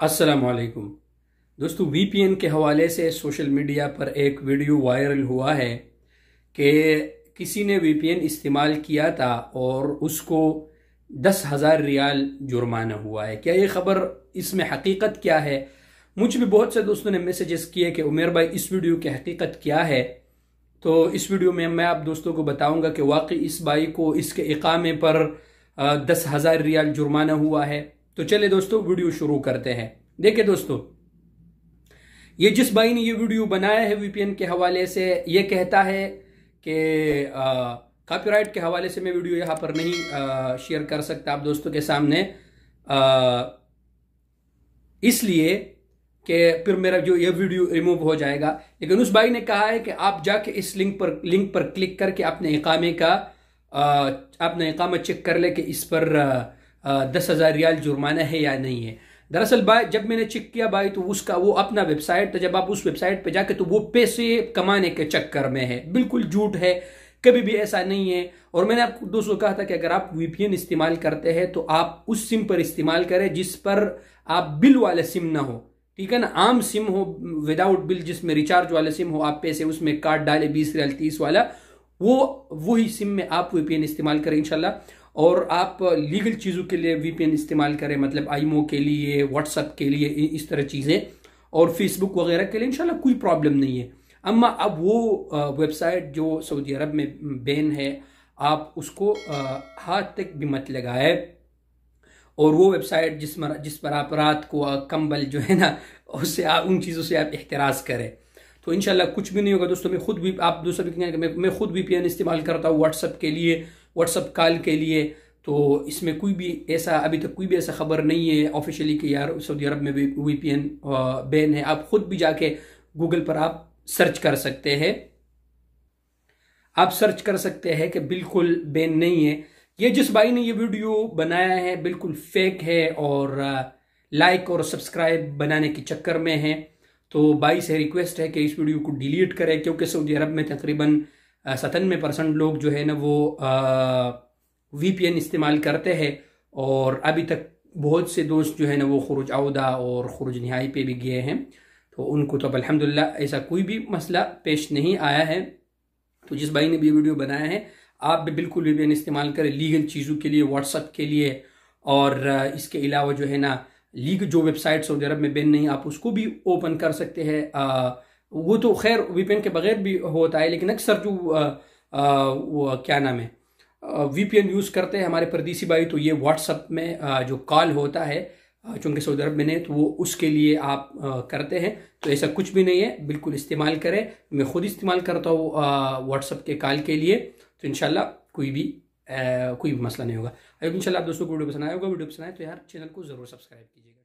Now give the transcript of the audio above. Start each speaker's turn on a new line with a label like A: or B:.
A: अस्सलाम वालेकुम दोस्तों, वीपीएन के हवाले से सोशल मीडिया पर एक वीडियो वायरल हुआ है कि किसी ने वीपीएन इस्तेमाल किया था और उसको 10,000 रियाल जुर्माना हुआ है। क्या ये खबर, इसमें हकीकत क्या है? मुझ भी बहुत से दोस्तों ने मैसेजेस किए कि उमेर भाई इस वीडियो की हकीकत क्या है। तो इस वीडियो में मैं आप दोस्तों को बताऊंगा कि वाकई इस भाई को इसके इकामे पर 10,000 रियाल जुर्माना हुआ है। तो चले दोस्तों वीडियो शुरू करते हैं। देखिए दोस्तों, ये जिस भाई ने ये वीडियो बनाया है वीपीएन के हवाले से, ये कहता है कि कॉपीराइट के हवाले से मैं वीडियो यहाँ पर नहीं शेयर कर सकता आप दोस्तों के सामने, इसलिए कि फिर मेरा जो ये वीडियो रिमूव हो जाएगा। लेकिन उस भाई ने कहा है कि आप जाके इस लिंक पर क्लिक करके अपने इकामा चेक कर ले कि इस पर 10,000 रियाल जुर्माना है या नहीं है। दरअसल भाई, जब मैंने चेक किया भाई, तो उसका वो अपना वेबसाइट था। जब आप उस वेबसाइट पे जाके, तो वो पैसे कमाने के चक्कर में है, बिल्कुल झूठ है, कभी भी ऐसा नहीं है। और मैंने आपको दोस्तों कहा था कि अगर आप वीपीएन इस्तेमाल करते हैं तो आप उस सिम पर इस्तेमाल करें जिस पर आप बिल वाले सिम ना हो, ठीक है ना। आम सिम हो विदाउट बिल, जिसमें रिचार्ज वाले सिम हो, आप पैसे उसमें काट डाले 20 रियाल 30 वाला, वही सिम में आप वीपीएन इस्तेमाल करें इंशाल्लाह। और आप लीगल चीज़ों के लिए वीपीएन इस्तेमाल करें, मतलब आईमो के लिए, व्हाट्सएप के लिए, इस तरह चीज़ें, और फेसबुक वगैरह के लिए इंशाल्लाह कोई प्रॉब्लम नहीं है। अम्मा अब वो वेबसाइट जो सऊदी अरब में बैन है, आप उसको हाथ तक भी मत लगाए। और वो वेबसाइट जिस पर आप रात को कंबल जो है ना, उससे आप उन चीज़ों से आप एहतराज करें, तो इंशाल्लाह कुछ भी नहीं होगा दोस्तों। मैं खुद भी, आप दोस्तों भी, मैं खुद वीपीएन इस्तेमाल करता हूँ व्हाट्सएप के लिए, व्हाट्सएप कॉल के लिए। तो इसमें कोई भी ऐसा, अभी तक कोई भी ऐसा खबर नहीं है ऑफिशियली कि यार सऊदी अरब में वीपीएन बैन है। आप खुद भी जाके गूगल पर आप सर्च कर सकते हैं, आप सर्च कर सकते हैं कि बिल्कुल बैन नहीं है। ये जिस भाई ने ये वीडियो बनाया है बिल्कुल फेक है और लाइक और सब्सक्राइब बनाने के चक्कर में है। तो भाई से रिक्वेस्ट है कि इस वीडियो को डिलीट करें, क्योंकि सऊदी अरब में तकरीबन 97% लोग जो है ना वो वीपीएन इस्तेमाल करते हैं। और अभी तक बहुत से दोस्त जो है ना वो खुरुज औदा और खुरुज निहाई पे भी गए हैं, तो उनको तो अब अल्हम्दुलिल्लाह ऐसा कोई भी मसला पेश नहीं आया है। तो जिस भाई ने भी वीडियो बनाया है, आप भी बिल्कुल वीपीएन इस्तेमाल करें लीगल चीज़ों के लिए, व्हाट्सएप के लिए। और इसके अलावा जो है ना लीग जो वेबसाइट सऊदी अरब में बैन नहीं, आप उसको भी ओपन कर सकते हैं। वो तो खैर वीपीएन के बगैर भी होता है, लेकिन अक्सर जो वो क्या नाम है वीपीएन यूज़ करते हैं हमारे परदेसी भाई, तो ये व्हाट्सएप में जो कॉल होता है, चूँकि सऊदी अरब में नहीं, तो वो उसके लिए आप करते हैं। तो ऐसा कुछ भी नहीं है, बिल्कुल इस्तेमाल करें। मैं खुद इस्तेमाल करता हूँ व्हाट्सएप के कॉल के लिए, तो इंशाल्लाह कोई भी मसला नहीं होगा। अगर इंशाल्लाह आप दोस्तों को वीडियो पसंद आया होगा, वीडियो पसंद आए तो यार चैनल को ज़रूर सब्सक्राइब कीजिएगा।